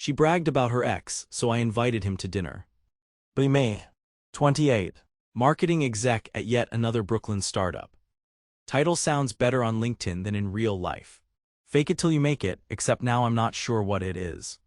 She bragged about her ex, so I invited him to dinner. Be me. 28. Marketing exec at yet another Brooklyn startup. Title sounds better on LinkedIn than in real life. Fake it till you make it, except now I'm not sure what it is.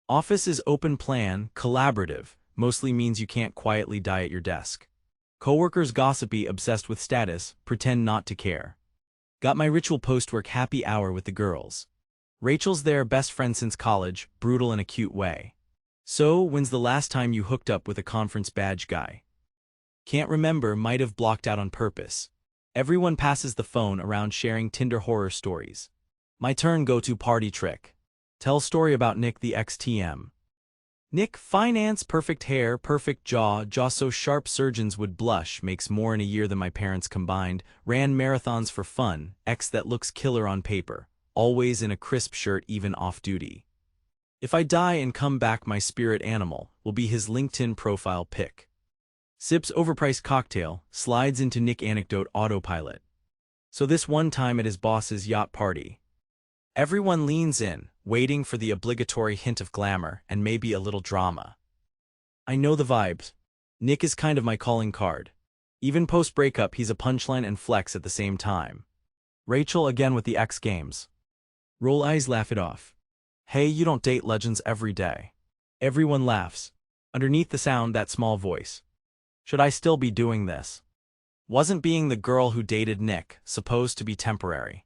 Office is open plan, collaborative, mostly means you can't quietly die at your desk. Coworkers gossipy, obsessed with status, pretend not to care. Got my ritual post-work happy hour with the girls. Rachel's their best friend since college, brutal in a cute way. So, when's the last time you hooked up with a conference badge guy? Can't remember, might have blocked out on purpose. Everyone passes the phone around sharing Tinder horror stories. My turn, go-to party trick. Tell story about Nick the XTM. Nick, finance, perfect hair, perfect jaw so sharp surgeons would blush, makes more in a year than my parents combined, ran marathons for fun, ex that looks killer on paper, always in a crisp shirt even off-duty. If I die and come back, my spirit animal will be his LinkedIn profile pic. Sips overpriced cocktail, slides into Nick anecdote autopilot. So this one time at his boss's yacht party. Everyone leans in, waiting for the obligatory hint of glamour and maybe a little drama. I know the vibes. Nick is kind of my calling card. Even post-breakup, he's a punchline and flex at the same time. Rachel again with the X Games. Roll eyes, laugh it off. Hey, you don't date legends every day. Everyone laughs. Underneath the sound, that small voice. Should I still be doing this? Wasn't being the girl who dated Nick supposed to be temporary?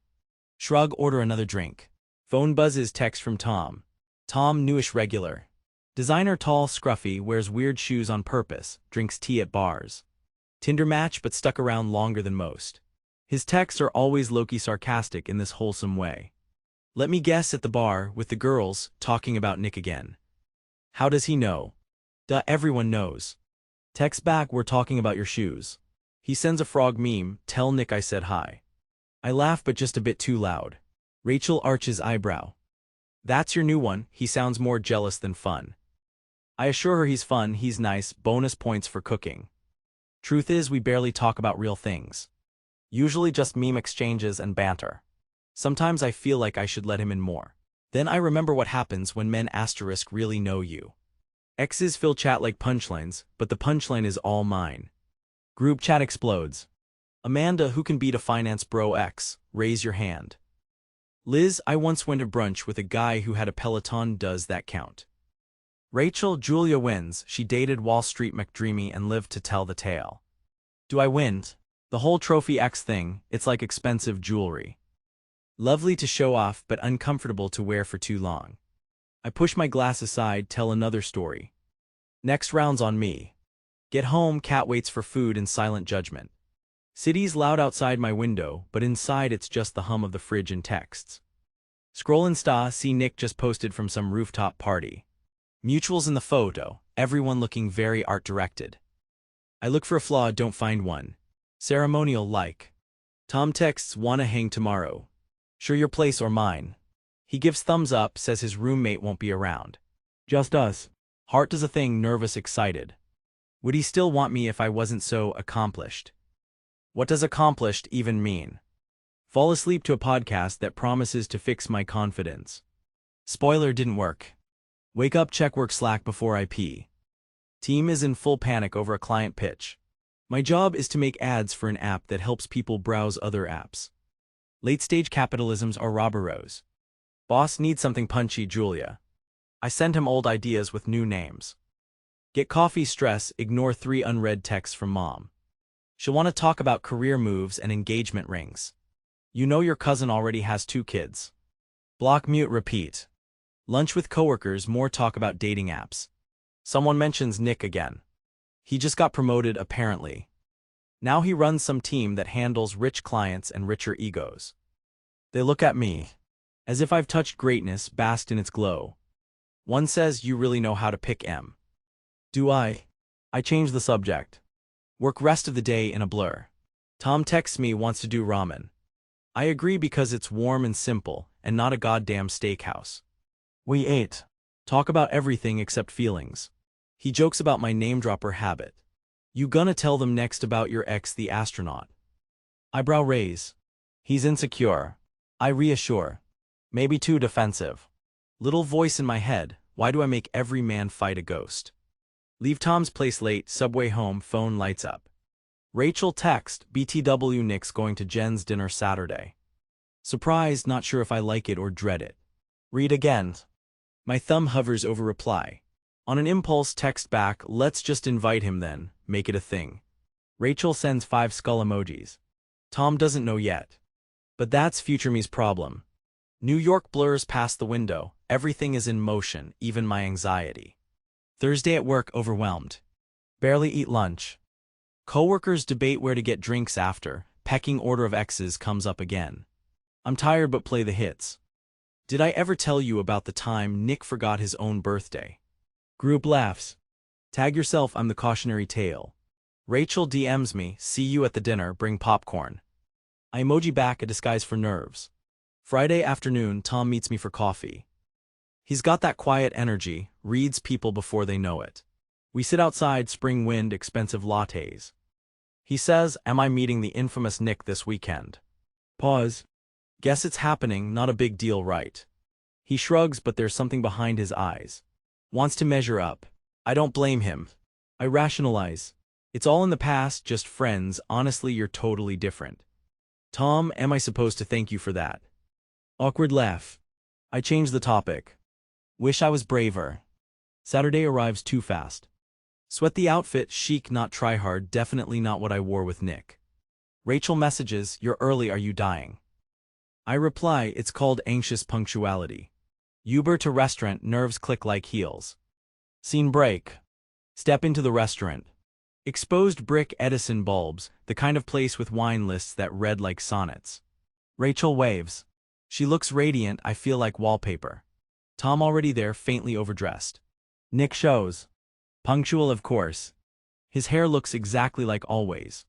Shrug, order another drink. Phone buzzes, text from Tom. Tom, newish regular. Designer, tall, scruffy, wears weird shoes on purpose, drinks tea at bars. Tinder match but stuck around longer than most. His texts are always low-key sarcastic in this wholesome way. Let me guess, at the bar, with the girls, talking about Nick again. How does he know? Duh, everyone knows. Text back, we're talking about your shoes. He sends a frog meme, tell Nick I said hi. I laugh but just a bit too loud. Rachel arches eyebrow. That's your new one, he sounds more jealous than fun. I assure her he's fun, he's nice, bonus points for cooking. Truth is, we barely talk about real things. Usually just meme exchanges and banter. Sometimes I feel like I should let him in more. Then I remember what happens when men * really know you. Exes fill chat like punchlines, but the punchline is all mine. Group chat explodes. Amanda, who can beat a finance bro ex? Raise your hand. Liz, I once went to brunch with a guy who had a Peloton, does that count? Rachel, Julia wins, she dated Wall Street McDreamy and lived to tell the tale. Do I win? The whole trophy X thing, it's like expensive jewelry. Lovely to show off but uncomfortable to wear for too long. I push my glass aside, tell another story. Next round's on me. Get home, cat waits for food in silent judgment. City's loud outside my window, but inside it's just the hum of the fridge and texts. Scroll Insta, see Nick just posted from some rooftop party. Mutuals in the photo, everyone looking very art-directed. I look for a flaw, don't find one. Ceremonial like. Tom texts, wanna hang tomorrow. Sure, your place or mine. He gives thumbs up, says his roommate won't be around. Just us. Heart does a thing, nervous, excited. Would he still want me if I wasn't so accomplished? What does accomplished even mean? Fall asleep to a podcast that promises to fix my confidence. Spoiler, didn't work. Wake up, check work Slack before I pee. Team is in full panic over a client pitch. My job is to make ads for an app that helps people browse other apps. Late-stage capitalisms are robberos. Boss needs something punchy, Julia. I send him old ideas with new names. Get coffee, stress, ignore 3 unread texts from mom. She'll want to talk about career moves and engagement rings. You know your cousin already has 2 kids. Block, mute, repeat. Lunch with coworkers, more talk about dating apps. Someone mentions Nick again. He just got promoted, apparently. Now he runs some team that handles rich clients and richer egos. They look at me, as if I've touched greatness, basked in its glow. One says, you really know how to pick M. Do I? I change the subject. Work rest of the day in a blur. Tom texts me, wants to do ramen. I agree because it's warm and simple, and not a goddamn steakhouse. We ate. Talk about everything except feelings. He jokes about my name-dropper habit. You gonna tell them next about your ex, the astronaut? Eyebrow raise. He's insecure. I reassure. Maybe too defensive. Little voice in my head, Why do I make every man fight a ghost? Leave Tom's place late, subway home, phone lights up. Rachel text, BTW Nick's going to Jen's dinner Saturday. Surprised, not sure if I like it or dread it. Read again. My thumb hovers over reply. On an impulse, text back, let's just invite him then, make it a thing. Rachel sends 5 skull emojis. Tom doesn't know yet. But that's future me's problem. New York blurs past the window, everything is in motion, even my anxiety. Thursday at work, overwhelmed. Barely eat lunch. Coworkers debate where to get drinks after, pecking order of X's comes up again. I'm tired but play the hits. Did I ever tell you about the time Nick forgot his own birthday? Group laughs. Tag yourself, I'm the cautionary tale. Rachel DMs me, see you at the dinner, bring popcorn. I emoji back, a disguise for nerves. Friday afternoon, Tom meets me for coffee. He's got that quiet energy, reads people before they know it. We sit outside, spring wind, expensive lattes. He says, am I meeting the infamous Nick this weekend? Pause. Guess it's happening, not a big deal, right? He shrugs, but there's something behind his eyes. Wants to measure up. I don't blame him. I rationalize. It's all in the past, just friends, honestly you're totally different. Tom, am I supposed to thank you for that? Awkward laugh. I change the topic. Wish I was braver. Saturday arrives too fast. Sweat the outfit, chic not try hard, definitely not what I wore with Nick. Rachel messages, you're early, are you dying? I reply, it's called anxious punctuality. Uber to restaurant, nerves click like heels. Scene break. Step into the restaurant. Exposed brick Edison bulbs, the kind of place with wine lists that read like sonnets. Rachel waves. She looks radiant, I feel like wallpaper. Tom already there, faintly overdressed. Nick shows. Punctual, of course. His hair looks exactly like always.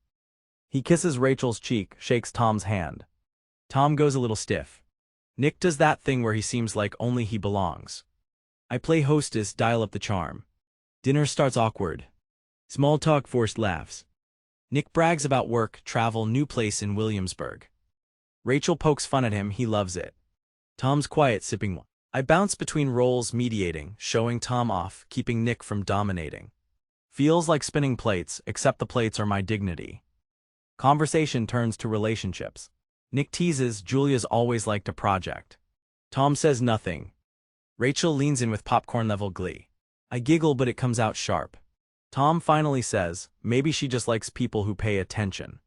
He kisses Rachel's cheek, shakes Tom's hand. Tom goes a little stiff. Nick does that thing where he seems like only he belongs. I play hostess, dial up the charm. Dinner starts awkward. Small talk, forced laughs. Nick brags about work, travel, new place in Williamsburg. Rachel pokes fun at him, he loves it. Tom's quiet, sipping wine. I bounce between roles, mediating, showing Tom off, keeping Nick from dominating. Feels like spinning plates, except the plates are my dignity. Conversation turns to relationships. Nick teases, Julia's always liked a project. Tom says nothing. Rachel leans in with popcorn-level glee. I giggle, but it comes out sharp. Tom finally says, maybe she just likes people who pay attention.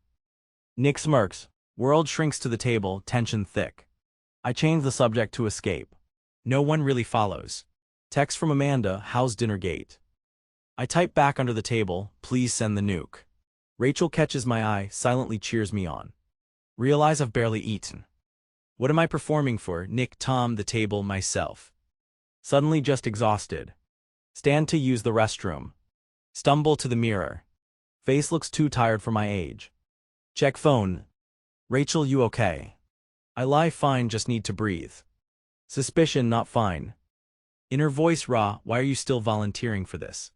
Nick smirks. World shrinks to the table, tension thick. I change the subject to escape. No one really follows. Text from Amanda, how's dinner gate? I type back under the table, please send the nuke. Rachel catches my eye, silently cheers me on. Realize I've barely eaten. What am I performing for? Nick, Tom, the table, myself. Suddenly just exhausted. Stand to use the restroom. Stumble to the mirror. Face looks too tired for my age. Check phone. Rachel, you okay? I lie, fine, just need to breathe. Suspicion, not fine. Inner voice, raw, why are you still volunteering for this?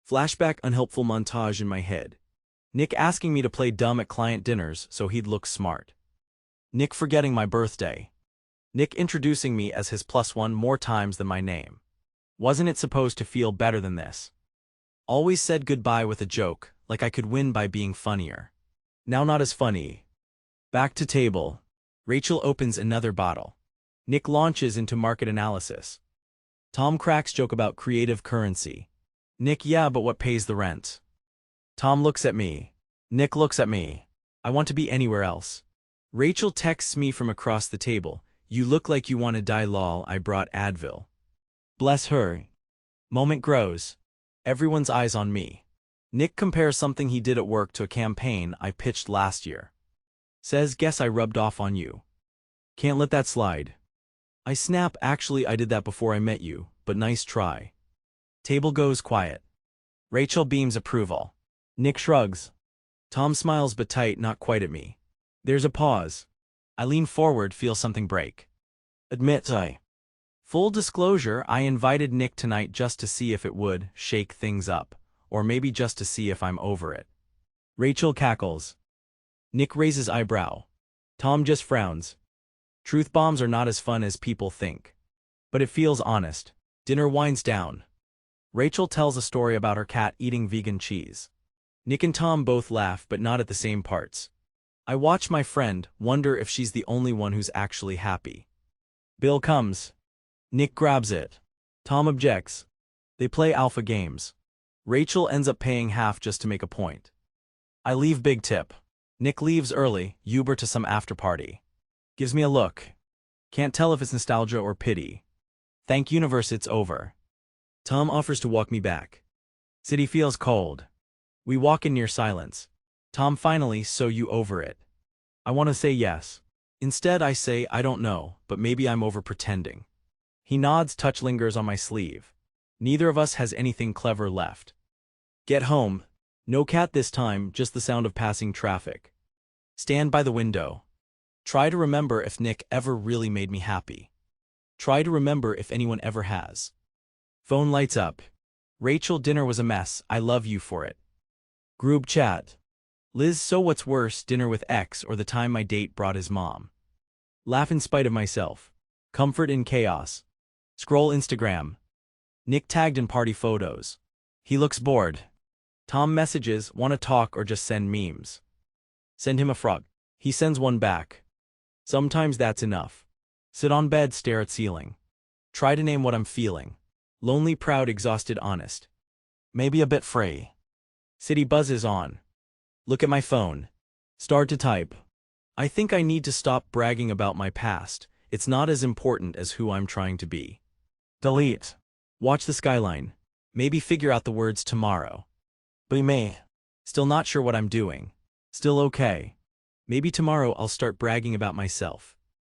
Flashback, unhelpful montage in my head. Nick asking me to play dumb at client dinners so he'd look smart. Nick forgetting my birthday. Nick introducing me as his +1 more times than my name. Wasn't it supposed to feel better than this? Always said goodbye with a joke, like I could win by being funnier. Now not as funny. Back to table. Rachel opens another bottle. Nick launches into market analysis. Tom cracks joke about creative currency. Nick, yeah, but what pays the rent? Tom looks at me. Nick looks at me. I want to be anywhere else. Rachel texts me from across the table. You look like you want to die, lol, I brought Advil. Bless her. Moment grows. Everyone's eyes on me. Nick compares something he did at work to a campaign I pitched last year. Says, guess I rubbed off on you. Can't let that slide. I snap, actually I did that before I met you, but nice try. Table goes quiet. Rachel beams approval. Nick shrugs. Tom smiles but tight, not quite at me. There's a pause. I lean forward, feel something break. Admit I. Full disclosure, I invited Nick tonight just to see if it would shake things up, or maybe just to see if I'm over it. Rachel cackles. Nick raises eyebrow. Tom just frowns. Truth bombs are not as fun as people think. But it feels honest. Dinner winds down. Rachel tells a story about her cat eating vegan cheese. Nick and Tom both laugh, but not at the same parts. I watch my friend, wonder if she's the only one who's actually happy. Bill comes. Nick grabs it. Tom objects. They play alpha games. Rachel ends up paying half just to make a point. I leave big tip. Nick leaves early, Uber to some after party. Gives me a look. Can't tell if it's nostalgia or pity. Thank universe it's over. Tom offers to walk me back. City feels cold. We walk in near silence. Tom finally, so you over it? I want to say yes. Instead I say I don't know, but maybe I'm over pretending. He nods, touch lingers on my sleeve. Neither of us has anything clever left. Get home. No cat this time, just the sound of passing traffic. Stand by the window. Try to remember if Nick ever really made me happy. Try to remember if anyone ever has. Phone lights up. Rachel, dinner was a mess, I love you for it. Group chat. Liz, so what's worse, dinner with X or the time my date brought his mom? Laugh in spite of myself. Comfort in chaos. Scroll Instagram. Nick tagged in party photos. He looks bored. Tom messages, wanna talk or just send memes. Send him a frog. He sends one back. Sometimes that's enough. Sit on bed, stare at ceiling. Try to name what I'm feeling. Lonely, proud, exhausted, honest. Maybe a bit free. City buzzes on. Look at my phone. Start to type. I think I need to stop bragging about my past. It's not as important as who I'm trying to be. Delete. Watch the skyline. Maybe figure out the words tomorrow. Be me. Still not sure what I'm doing. Still okay. Maybe tomorrow I'll start bragging about myself.